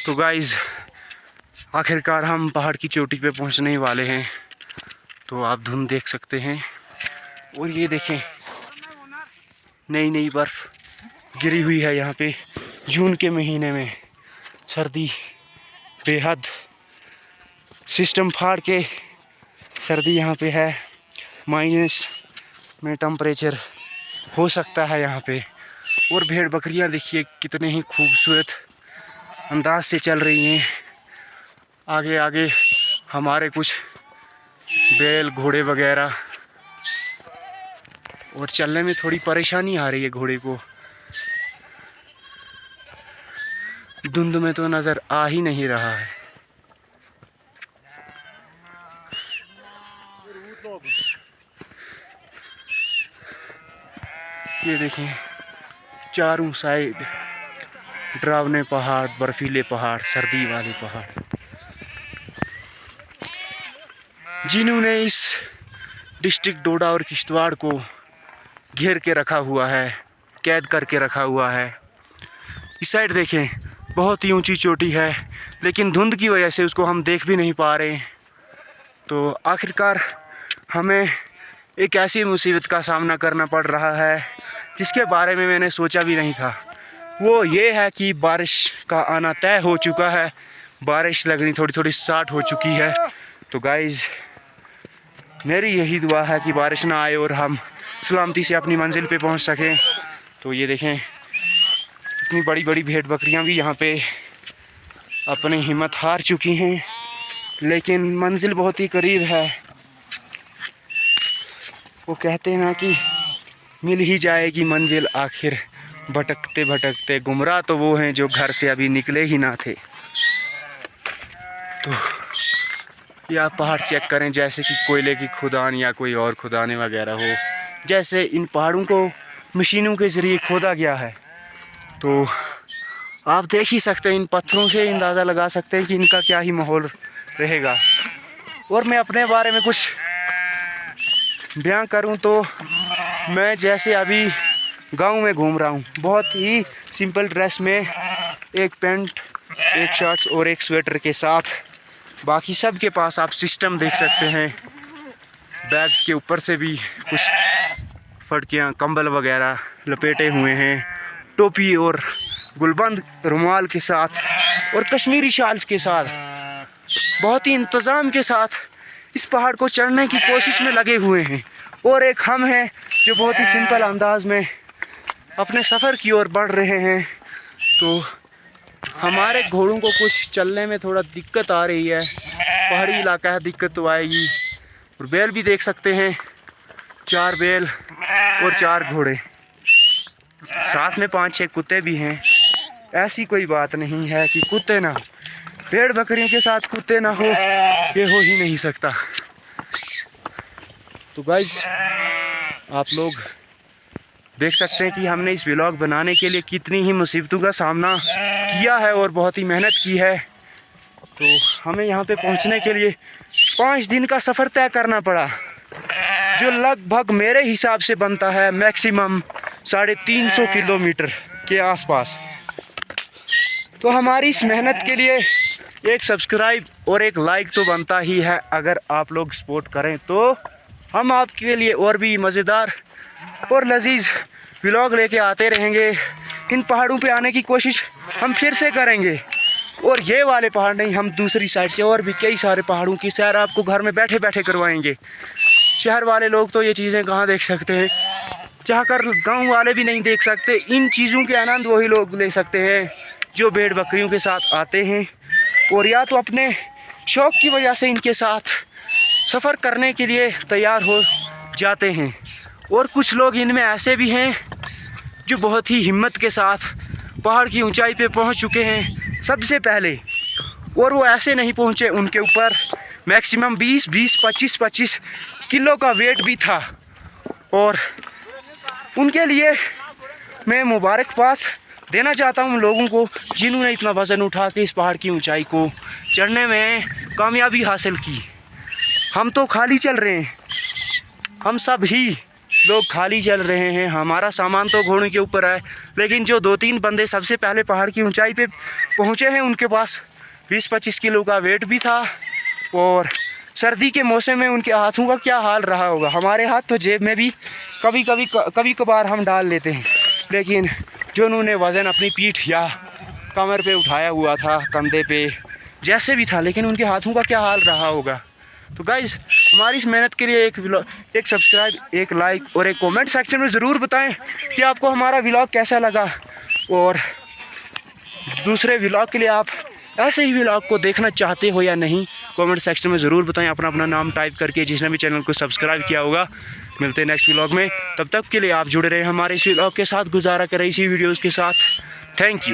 तो गाइज़ आखिरकार हम पहाड़ की चोटी पे पहुंचने ही वाले हैं। तो आप धुंध देख सकते हैं और ये देखें नई नई बर्फ़ गिरी हुई है यहाँ पे। जून के महीने में सर्दी बेहद सिस्टम फाड़ के सर्दी यहाँ पे है। माइनस में टेम्परेचर हो सकता है यहाँ पे। और भेड़ बकरियाँ देखिए कितने ही खूबसूरत अंदाज से चल रही हैं। आगे आगे हमारे कुछ बैल घोड़े वगैरह, और चलने में थोड़ी परेशानी आ रही है घोड़े को। धुंध में तो नज़र आ ही नहीं रहा है। ये देखें चारों साइड डरावने पहाड़, बर्फीले पहाड़, सर्दी वाले पहाड़, जिन्होंने इस डिस्ट्रिक्ट डोडा और किश्तवाड़ को घेर के रखा हुआ है, कैद करके रखा हुआ है। इस साइड देखें बहुत ही ऊंची चोटी है, लेकिन धुंध की वजह से उसको हम देख भी नहीं पा रहे। तो आखिरकार हमें एक ऐसी मुसीबत का सामना करना पड़ रहा है जिसके बारे में मैंने सोचा भी नहीं था। वो ये है कि बारिश का आना तय हो चुका है। बारिश लगनी थोड़ी थोड़ी स्टार्ट हो चुकी है। तो गाइज़ मेरी यही दुआ है कि बारिश ना आए और हम सलामती से अपनी मंजिल पे पहुंच सकें। तो ये देखें इतनी बड़ी बड़ी भेड़ बकरियां भी यहाँ पे अपनी हिम्मत हार चुकी हैं, लेकिन मंजिल बहुत ही करीब है। वो कहते हैं ना कि मिल ही जाएगी मंजिल आखिर। भटकते भटकते गुमराह तो वो हैं जो घर से अभी निकले ही ना थे। तो ये आप पहाड़ चेक करें, जैसे कि कोयले की खुदान या कोई और खुदाने वगैरह हो। जैसे इन पहाड़ों को मशीनों के ज़रिए खोदा गया है। तो आप देख ही सकते हैं, इन पत्थरों से अंदाज़ा लगा सकते हैं कि इनका क्या ही माहौल रहेगा। और मैं अपने बारे में कुछ बयां करूं तो मैं जैसे अभी गांव में घूम रहा हूं, बहुत ही सिंपल ड्रेस में, एक पैंट, एक शर्ट्स और एक स्वेटर के साथ। बाकी सब के पास आप सिस्टम देख सकते हैं। बैग्स के ऊपर से भी कुछ फटकियाँ, कंबल वगैरह लपेटे हुए हैं, टोपी और गुलबंद रुमाल के साथ और कश्मीरी शाल्स के साथ, बहुत ही इंतज़ाम के साथ इस पहाड़ को चढ़ने की कोशिश में लगे हुए हैं। और एक हम हैं जो बहुत ही सिंपल अंदाज में अपने सफ़र की ओर बढ़ रहे हैं। तो हमारे घोड़ों को कुछ चलने में थोड़ा दिक्कत आ रही है। पहाड़ी इलाका है, दिक्कत तो आएगी। और बैल भी देख सकते हैं, 4 बैल और 4 घोड़े, साथ में 5-6 कुत्ते भी हैं। ऐसी कोई बात नहीं है कि कुत्ते ना, भेड़ बकरियों के साथ कुत्ते ना हो, ये हो ही नहीं सकता। तो गाइस आप लोग देख सकते हैं कि हमने इस व्लॉग बनाने के लिए कितनी ही मुसीबतों का सामना किया है और बहुत ही मेहनत की है। तो हमें यहाँ पे पहुँचने के लिए 5 दिन का सफ़र तय करना पड़ा, जो लगभग मेरे हिसाब से बनता है मैक्सिमम 350 किलोमीटर के आसपास। तो हमारी इस मेहनत के लिए एक सब्सक्राइब और एक लाइक तो बनता ही है। अगर आप लोग सपोर्ट करें तो हम आपके लिए और भी मज़ेदार और लजीज व्लॉग लेके आते रहेंगे। इन पहाड़ों पे आने की कोशिश हम फिर से करेंगे। और ये वाले पहाड़ नहीं, हम दूसरी साइड से और भी कई सारे पहाड़ों की सैर आपको घर में बैठे बैठे करवाएंगे। शहर वाले लोग तो ये चीज़ें कहाँ देख सकते हैं, चाहकर गांव वाले भी नहीं देख सकते। इन चीज़ों के आनंद वही लोग ले सकते हैं जो भेड़ बकरियों के साथ आते हैं और या तो अपने शौक़ की वजह से इनके साथ सफ़र करने के लिए तैयार हो जाते हैं। और कुछ लोग इनमें ऐसे भी हैं जो बहुत ही हिम्मत के साथ पहाड़ की ऊंचाई पे पहुंच चुके हैं सबसे पहले। और वो ऐसे नहीं पहुंचे, उनके ऊपर मैक्सिमम 20-25 किलो का वेट भी था। और उनके लिए मैं मुबारकबाद देना चाहता हूं उन लोगों को जिन्होंने इतना वज़न उठा के इस पहाड़ की ऊंचाई को चढ़ने में कामयाबी हासिल की। हम तो खाली चल रहे हैं, हम सब ही लोग खाली चल रहे हैं। हमारा सामान तो घोड़े के ऊपर है, लेकिन जो 2-3 बंदे सबसे पहले पहाड़ की ऊंचाई पे पहुंचे हैं उनके पास 20-25 किलो का वेट भी था। और सर्दी के मौसम में उनके हाथों का क्या हाल रहा होगा। हमारे हाथ तो जेब में भी कभी कभार हम डाल लेते हैं, लेकिन जो उन्होंने वज़न अपनी पीठ या कमर पे उठाया हुआ था, कंधे पे, जैसे भी था, लेकिन उनके हाथों का क्या हाल रहा होगा। तो गाइज़, हमारी इस मेहनत के लिए एक सब्सक्राइब, एक लाइक और एक कमेंट सेक्शन में ज़रूर बताएं कि आपको हमारा व्लॉग कैसा लगा। और दूसरे व्लॉग के लिए आप ऐसे ही व्लॉग को देखना चाहते हो या नहीं, कमेंट सेक्शन में ज़रूर बताएं अपना नाम टाइप करके, जिसने भी चैनल को सब्सक्राइब किया होगा। मिलते हैं नेक्स्ट व्लॉग में, तब तक के लिए आप जुड़े रहे हमारे इस व्लॉग के साथ, गुजारा करें इसी वीडियोज़ के साथ। Thank you.